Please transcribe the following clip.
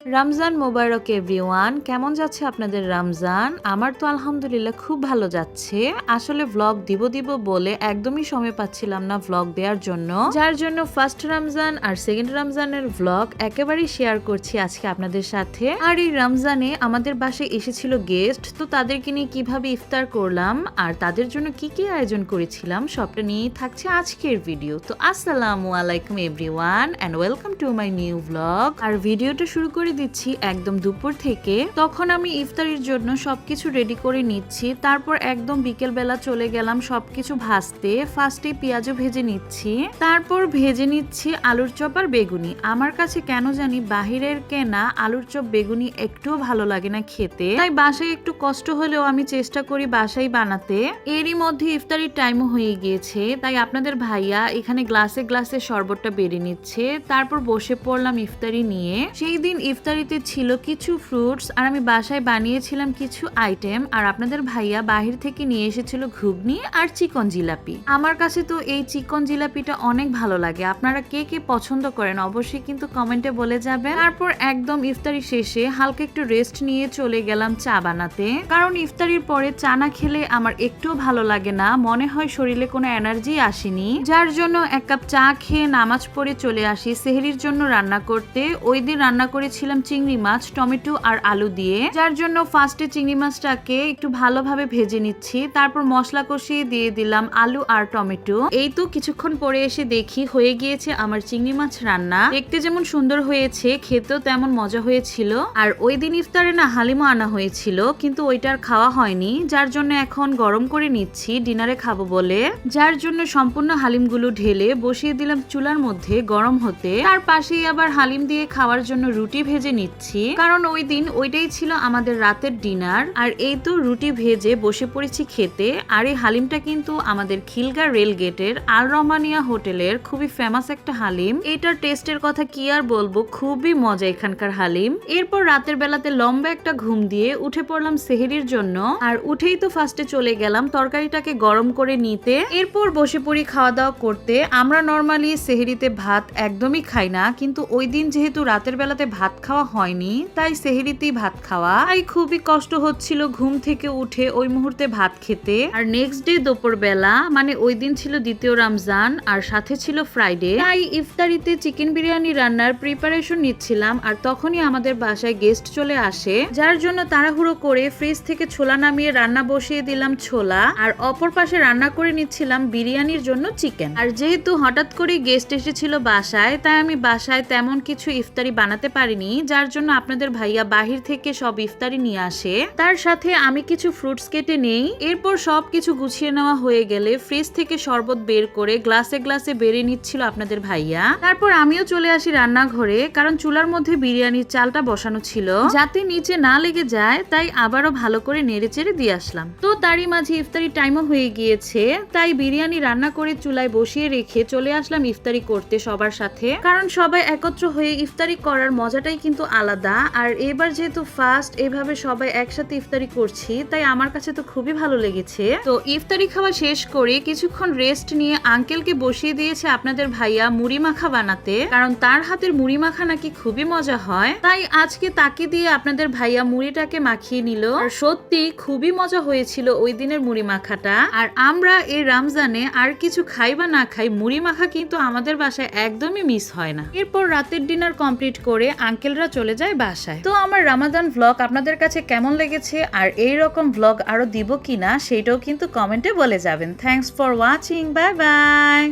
রমজান মোবারক everyone. কেমন যাচ্ছে আপনাদের রমজান? আমার তো আলহামদুলিল্লাহ খুব ভালো যাচ্ছে। আসলে ভ্লগ দিব বলে একদমই সময় পাচ্ছিলাম না ভ্লগ দেওয়ার জন্য, যার জন্য ফার্স্ট রমজান আর সেকেন্ড রমজানের ভ্লগ একেবারেই শেয়ার করছি আজকে আপনাদের সাথে। আর এই রমজানে আমাদের বাসায় এসেছিল গেস্ট, তো তাদেরকে নিয়ে কিভাবে ইফতার করলাম আর তাদের জন্য কি কি আয়োজন করেছিলাম সবটা নিয়েই থাকছে আজকের ভিডিও। তো আসসালামু আলাইকুম everyone and welcome to my new vlog. আর ভিডিওটা শুরু করে দিচ্ছি একদম দুপুর থেকে। তখন আমি ইফতারির জন্য সবকিছু রেডি করে নিচ্ছি, তারপর একদম বিকেল বেলা চলে গেলাম সবকিছু ভাজতে। ফার্স্টে পেঁয়াজও ভেজে নিচ্ছি, তারপর ভেজে নিচ্ছি আলুর চপ আর বেগুনি। আমার কাছে কেন জানি বাহিরের কেনা আলুর চপ বেগুনি একটুও ভালো লাগে না খেতে, তাই বাসায় একটু কষ্ট হলেও আমি চেষ্টা করি বাসায় বানাতে। এরই মধ্যে ইফতারির টাইমও হয়ে গিয়েছে, তাই আপনাদের ভাইয়া এখানে গ্লাসে গ্লাসে শরবতটা বেড়ে নিচ্ছে। তারপর বসে পড়লাম ইফতারি নিয়ে। সেই দিন ইফতারিতে ছিল কিছু ফ্রুটস আর আমি বাসায় বানিয়েছিলাম কিছু আইটেম, আর আপনাদের ভাইয়া বাহির থেকে নিয়ে এসেছিল ঘুগনি আর চিকন জিলাপি। আমার কাছে তো এই চিকন জিলাপিটা অনেক ভালো লাগে। আপনারা কে কে পছন্দ করেন অবশ্যই কিন্তু কমেন্টে বলে যাবেন। তারপর একদম ইফতারি শেষে হালকা একটু রেস্ট নিয়ে চলে গেলাম চা বানাতে, কারণ ইফতারির পরে চা না খেলে আমার একটুও ভালো লাগে না, মনে হয় শরীরে কোনো এনার্জি আসেনি। যার জন্য এক কাপ চা খেয়ে নামাজ পড়ে চলে আসি সেহরির জন্য রান্না করতে। ওই দিন রান্না করেছিলাম চিংড়ি মাছ টমেটো আর আলু দিয়ে, যার জন্য ফার্স্টে চিংড়ি মাছটাকে একটু ভালোভাবে ভেজে নিচ্ছি, তারপর মশলা কষিয়ে দিয়ে দিলাম আলু আর টমেটো। এই তো কিছুক্ষণ পরে এসে দেখি হয়ে গিয়েছে আমার চিংড়ি মাছ রান্না। দেখতে যেমন সুন্দর হয়েছে খেতেও তেমন মজা হয়েছিল। আর ওই দিন ইফতারে না হালিমও আনা হয়েছিল, কিন্তু ওইটার খাওয়া হয়নি, যার জন্য এখন গরম করে নিচ্ছি ডিনারে খাবো বলে। যার জন্য সম্পূর্ণ হালিমগুলো ঢেলে বসিয়ে দিলাম চুলার মধ্যে গরম হতে। তার পাশেই আবার হালিম দিয়ে খাওয়ার জন্য রুটি ভেজে নিচ্ছি, কারণ ওই দিন ওইটাই ছিল আমাদের রাতের ডিনার। আর এই তো রুটি ভেজে বসে পড়েছি খেতে। আর এই হালিমটা কিন্তু আমাদের খিলগাঁও রেল গেটের আল রহমানিয়া হোটেলের খুবই ফেমাস একটা হালিম। এটার টেস্টের কথা কি আর বলবো, খুবই মজা এখানকার হালিম। এরপর রাতের বেলাতে লম্বা একটা ঘুম দিয়ে উঠে পড়লাম সেহরির জন্য। আর উঠেই তো ফার্স্টে চলে গেলাম তরকারিটাকে গরম করে নিতে। এরপর বসে পড়ি খাওয়া দাওয়া করতে। আমরা নর্মালি সেহরিতে ভাত একদমই খাই না, কিন্তু ওই দিন যেহেতু রাতের বেলাতে ভাত খাওয়া হয়নি, তাই সেহরিতেই ভাত খাওয়া। তাই খুবই কষ্ট হচ্ছিল ঘুম থেকে উঠে ওই মুহূর্তে ভাত খেতে। আর নেক্সট ডে দুপুর বেলা, মানে ওই দিন ছিল দ্বিতীয় রমজান আর সাথে ছিল ফ্রাইডে, তাই ইফতারিতে চিকেন বিরিয়ানি রান্নার প্রিপারেশন নিচ্ছিলাম। আর তখনই আমাদের বাসায় গেস্ট চলে আসে, যার জন্য তাড়াহুড়ো করে ফ্রিজ থেকে ছোলা নামিয়ে রান্না বসিয়ে দিলাম ছোলা, আর অপর পাশে রান্না করে নিচ্ছিলাম বিরিয়ানির জন্য চিকেন। আর যেহেতু হঠাৎ করে গেস্ট এসেছিল বাসায়, তাই আমি বাসায় তেমন কিছু ইফতারি বানাতে পারিনি, যার জন্য আপনাদের ভাইয়া বাহির থেকে সব ইফতারি নিয়ে আসে। তার সাথে আমি কিছু ফ্রুটস কেটে নেই। এরপর সবকিছু গুছিয়ে নেওয়া হয়ে গেলে ফ্রিজ থেকে শরবত বের করে গ্লাসে গ্লাসে বেড়ে নিচ্ছিল আপনাদের ভাইয়া। তারপর আমিও চলে আসি রান্নাঘরে, কারণ চুলার মধ্যে বিরিয়ানির চালটা বসানো ছিল যাতে নিচে না লেগে যায়, তাই আবারও ভালো করে নেড়ে চেড়ে দিয়ে আসলাম। তো তারই মাঝে ইফতারি টাইমও হয়ে গিয়েছে, তাই বিরিয়ানি রান্না করে চুলায় বসিয়ে রেখে চলে আসলাম ইফতারি করতে সবার সাথে, কারণ সবাই একত্র হয়ে ইফতারি করার মজাটাই কিন্তু আলাদা। আর এবার যেহেতু ফার্স্ট এভাবে সবাই একসাথে ইফতারি করছি, তাই আমার কাছে তো খুবই ভালো লেগেছে। তো ইফতারি খাওয়া শেষ করে কিছুক্ষণ রেস্ট নিয়ে আঙ্কেলকে বসিয়ে দিয়েছে আপনাদের ভাইয়া মুড়ি মাখা বানাতে, কারণ তার হাতের মুড়ি মাখা নাকি খুবই মজা হয়। তাই আজকে তাকে দিয়ে আপনাদের ভাইয়া মুড়িটাকে মাখিয়ে নিল। আর সত্যি খুবই মজা হয়েছিল ওই দিনের মুড়ি মাখাটা। আর আমরা এই রমজানে আর কিছু খাই বা না খাই, মুড়ি মাখা কিন্তু আমাদের বাসায় একদমই মিস হয় না। এরপর রাতের ডিনার কমপ্লিট করে আঙ্কেলরা চলে যায় বাসায়। তো আমার রমাদান ভ্লগ আপনাদের কাছে কেমন লেগেছে আর এই রকম ভ্লগ আরো দিব কিনা সেটাও কিন্তু কমেন্টে বলে যাবেন। Thanks for watching, bye bye.